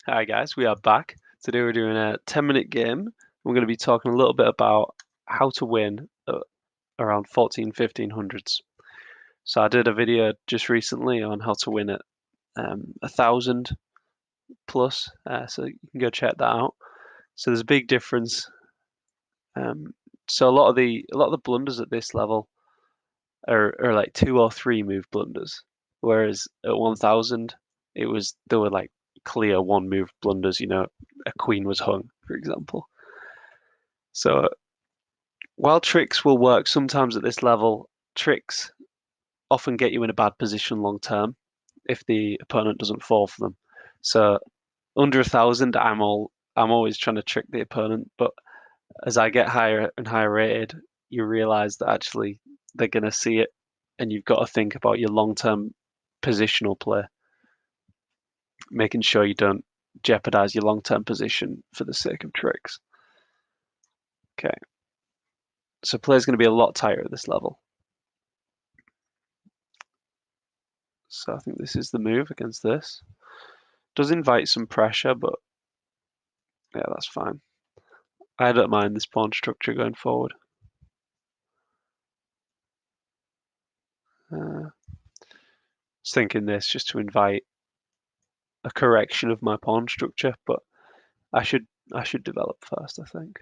Hi guys, we are back. Today we're doing a 10-minute game. We're going to be talking a little bit about how to win around 1500s. So I did a video just recently on how to win at 1,000 plus, so you can go check that out. So there's a big difference. So a lot of the blunders at this level are like 2 or 3 move blunders, whereas at 1,000 there were like clear 1 move blunders. A queen was hung, for example. So while tricks will work sometimes at this level, tricks often get you in a bad position long term if the opponent doesn't fall for them. So under 1,000, I'm always trying to trick the opponent, but as I get higher and higher rated, you realize that actually they're gonna see it, and you've got to think about your long-term positional play, making sure you don't jeopardize your long-term position for the sake of tricks. Okay, so play is going to be a lot tighter at this level. So I think this is the move against this. Does invite some pressure, but yeah, that's fine. I don't mind this pawn structure going forward. Was thinking this just to invite a correction of my pawn structure, but I should I should develop first, I think.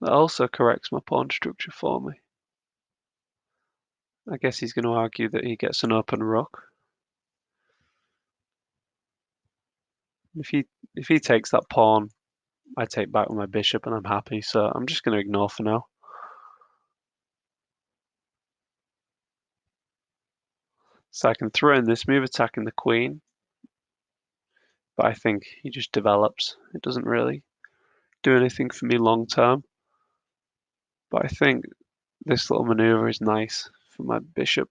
That also corrects my pawn structure for me. I guess he's going to argue that he gets an open rook. If he takes that pawn, I take back with my bishop and I'm happy, so I'm just going to ignore for now. So I can throw in this move attacking the queen, but I think he just develops. It doesn't really do anything for me long term. But I think this little maneuver is nice for my bishop.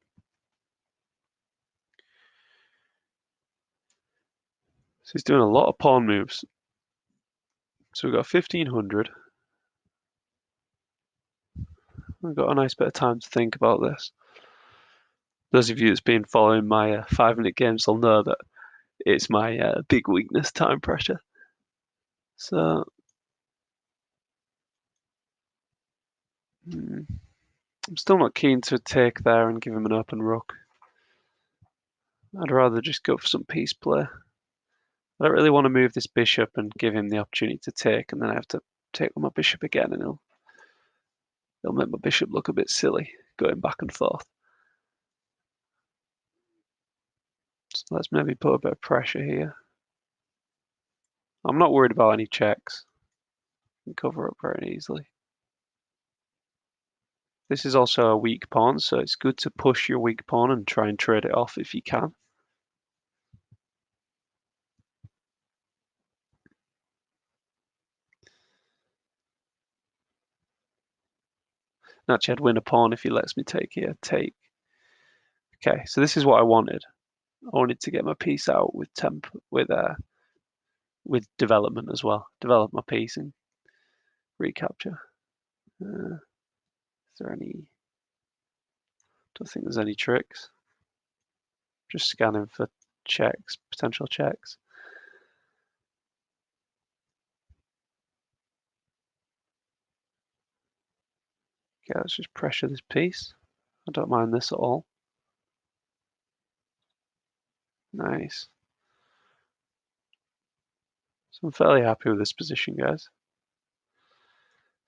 So he's doing a lot of pawn moves. So we've got 1500. We've got a nice bit of time to think about this. Those of you that's been following my 5-minute games will know that it's my big weakness, time pressure. So I'm still not keen to take there and give him an open rook. I'd rather just go for some piece play. I don't really want to move this bishop and give him the opportunity to take, and then I have to take with my bishop again, and he'll make my bishop look a bit silly going back and forth. So let's maybe put a bit of pressure here. I'm not worried about any checks. I can cover up very easily. This is also a weak pawn, so it's good to push your weak pawn and try and trade it off if you can. Actually, I'd win a pawn if he lets me take here. Take. Okay, so this is what I wanted. I wanted to get my piece out with with development as well. Develop my piece and recapture. Is there any? Don't think there's any tricks. Just scanning for checks, potential checks. Okay, let's just pressure this piece. I don't mind this at all. Nice. So I'm fairly happy with this position, guys.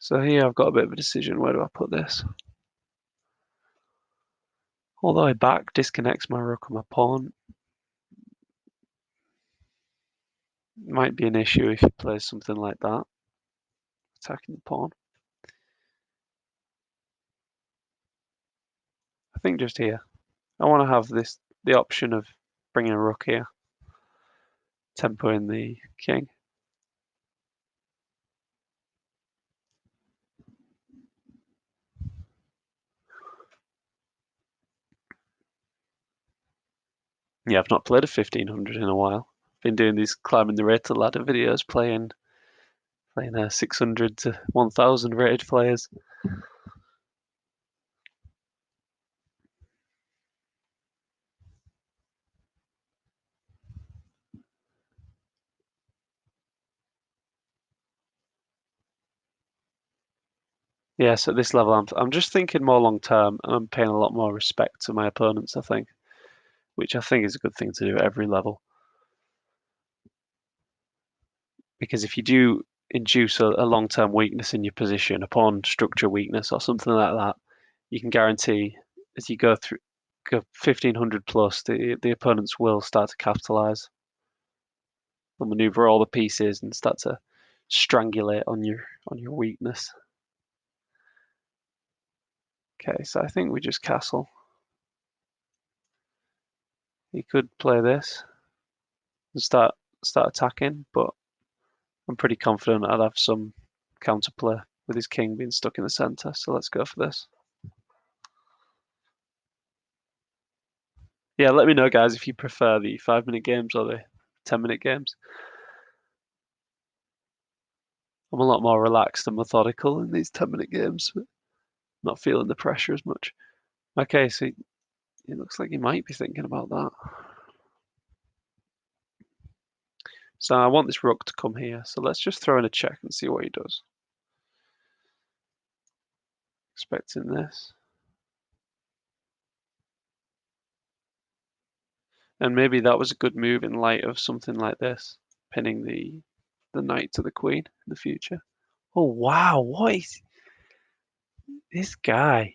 So here I've got a bit of a decision. Where do I put this? Although I back disconnects my rook and my pawn. Might be an issue if he plays something like that. Attacking the pawn. I think just here. I want to have the option of bringing a rook here. Tempoing the king. Yeah, I've not played a 1500 in a while. Been doing these climbing the rated ladder videos, playing 600 to 1000 rated players. Yes, at this level, I'm just thinking more long term, and I'm paying a lot more respect to my opponents, I think, which I think is a good thing to do at every level. Because if you do induce a long-term weakness in your position, a pawn structure weakness or something like that, you can guarantee as you go 1500 plus, the opponents will start to capitalize. They'll maneuver all the pieces and start to strangulate on your weakness. Okay, so I think we just castle. He could play this and start attacking, but I'm pretty confident I'd have some counterplay with his king being stuck in the center. So let's go for this. Yeah, let me know, guys, if you prefer the 5-minute games or the 10-minute games. I'm a lot more relaxed and methodical in these 10-minute games, not feeling the pressure as much. Okay, so it looks like he might be thinking about that. So I want this rook to come here, so let's just throw in a check and see what he does. Expecting this. And maybe that was a good move in light of something like this, pinning the knight to the queen in the future. Oh wow, what is this guy?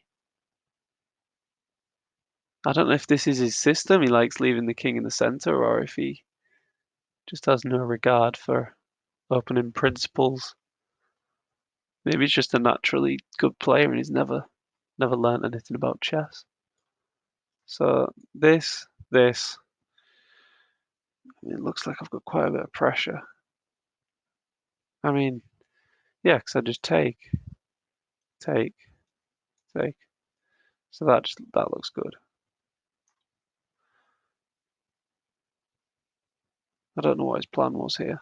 I don't know if this is his system, he likes leaving the king in the center, or if he just has no regard for opening principles. Maybe he's just a naturally good player and he's never learned anything about chess. So this, it looks like I've got quite a bit of pressure. I mean, yeah, because I just take. So that looks good. I don't know what his plan was here.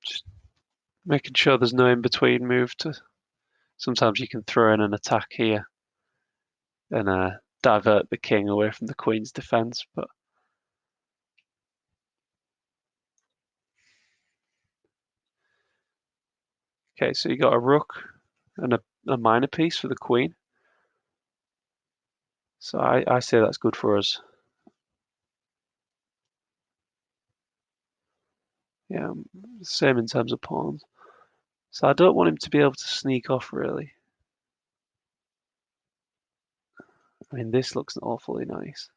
Just making sure there's no in-between move to. Sometimes you can throw in an attack here and divert the king away from the queen's defense, but okay, so you got a rook and a minor piece for the queen. So I say that's good for us. Yeah, same in terms of pawns. So I don't want him to be able to sneak off, really. I mean, this looks awfully nice.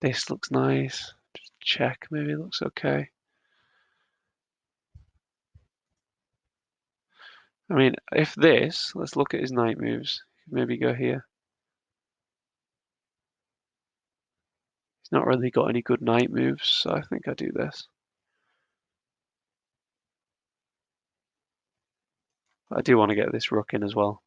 This looks nice. Just check, maybe it looks okay. I mean, if this, let's look at his knight moves. Maybe go here. He's not really got any good knight moves, so I think I do this. I do want to get this rook in as well.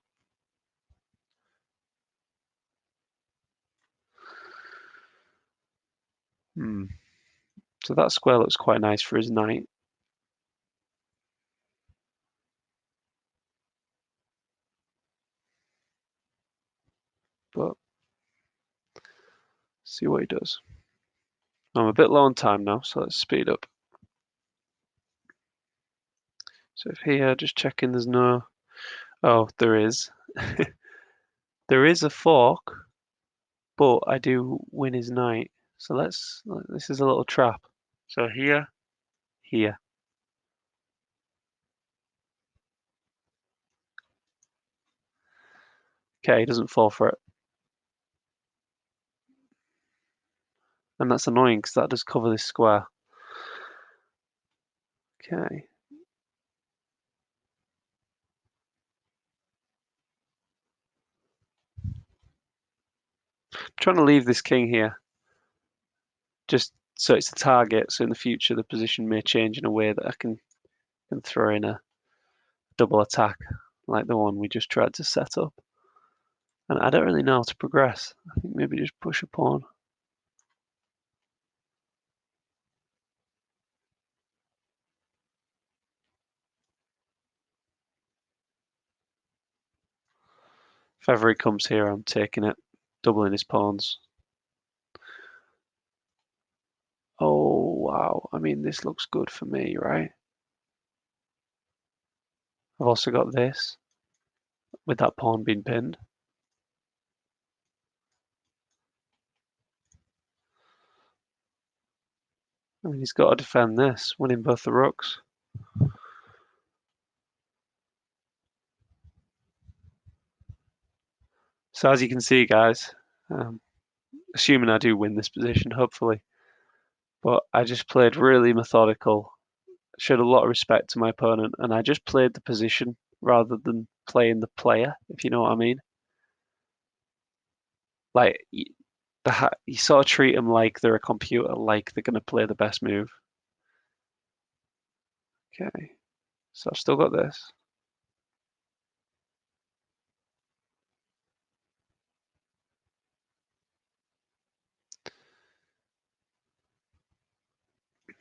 So that square looks quite nice for his knight. But see what he does. I'm a bit low on time now, so let's speed up. So if here, just checking there's no... Oh, there is. There is a fork, but I do win his knight. So this is a little trap. So here, here. Okay, he doesn't fall for it. And that's annoying because that does cover this square. Okay. I'm trying to leave this king here. Just so it's a target, so in the future the position may change in a way that I can throw in a double attack like the one we just tried to set up. And I don't really know how to progress. I think maybe just push a pawn. If ever he comes here, I'm taking it, doubling his pawns. Oh, wow. I mean, this looks good for me, right? I've also got this, with that pawn being pinned. I mean, he's got to defend this, winning both the rooks. So as you can see, guys, assuming I do win this position, hopefully, but I just played really methodical, showed a lot of respect to my opponent, and I just played the position rather than playing the player, if you know what I mean. Like, you sort of treat them like they're a computer, like they're going to play the best move. Okay, so I've still got this.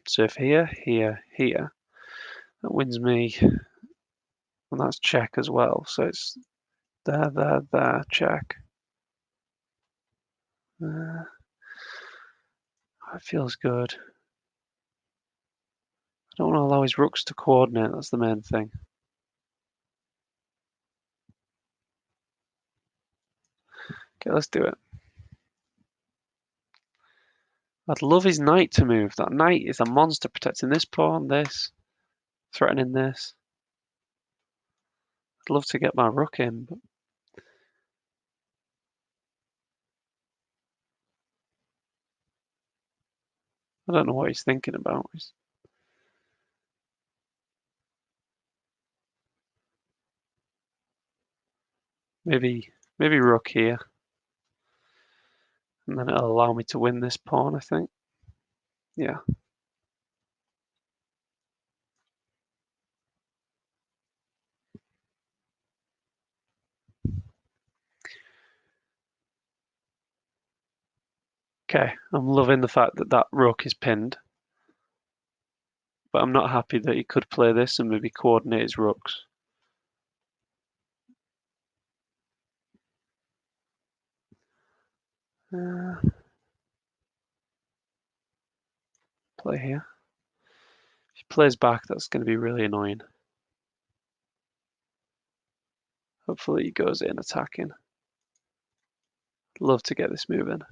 So if here, here, here, that wins me, and that's check as well. So it's there, check. Uh, it feels good. I don't want to allow his rooks to coordinate, that's the main thing. Okay, let's do it. I'd love his knight to move. That knight is a monster protecting this pawn, this, threatening this. I'd love to get my rook in, but I don't know what he's thinking about. Maybe rook here. And then it'll allow me to win this pawn, I think. Yeah. Okay, I'm loving the fact that that rook is pinned. But I'm not happy that he could play this and maybe coordinate his rooks. Play here. If he plays back, that's going to be really annoying. Hopefully he goes in attacking. Love to get this moving.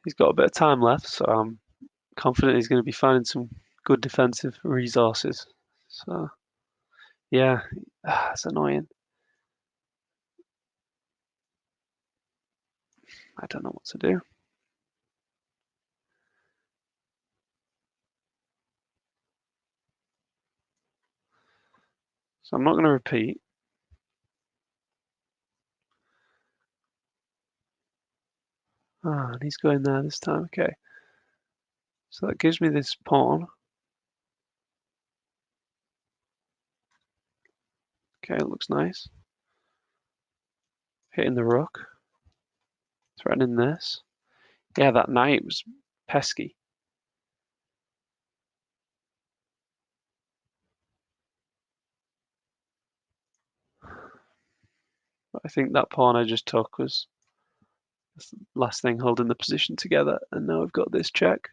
He's got a bit of time left, so I'm confident he's going to be finding some good defensive resources. So, yeah, it's annoying. I don't know what to do. So I'm not going to repeat. And he's going there this time. Okay. So that gives me this pawn. Okay, it looks nice. Hitting the rook. Threatening this. Yeah, that knight was pesky. But I think that pawn I just took was the last thing holding the position together. And now we've got this check.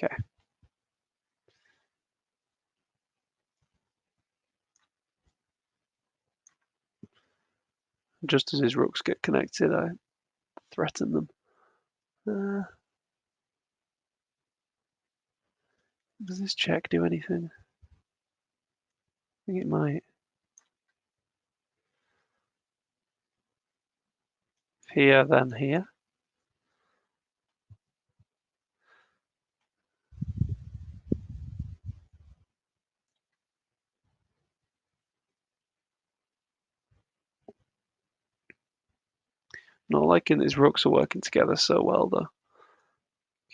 Okay. Just as his rooks get connected, I threaten them. Does this check do anything? I think it might. Here, then here. Not liking that his rooks are working together so well, though.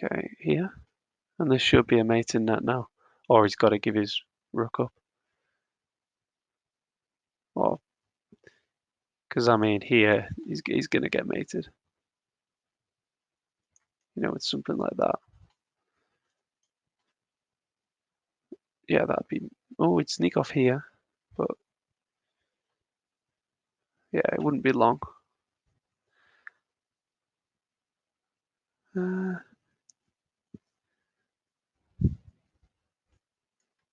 Okay, here. And this should be a mating net now. Or he's got to give his rook up. Or, because I mean, here, he's going to get mated. You know, with something like that. Yeah, that'd be... Oh, it'd sneak off here. But, yeah, it wouldn't be long.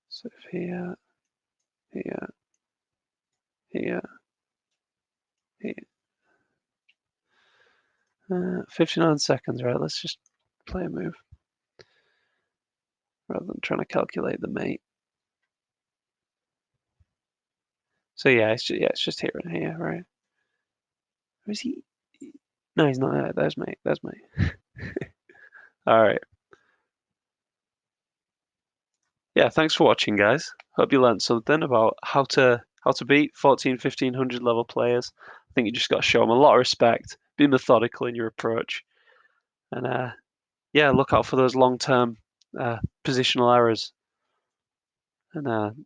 So here, here, here, here. 59 seconds, right? Let's just play a move rather than trying to calculate the mate. So yeah, it's just here and here, right? Where is he? No, he's not there. There's mate. There's mate. All right. Yeah, thanks for watching, guys. Hope you learned something about how to beat 14, 1500 level players. I think you just got to show them a lot of respect, be methodical in your approach, and yeah, look out for those long-term positional errors. And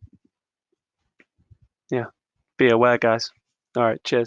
yeah, be aware, guys. All right, cheers.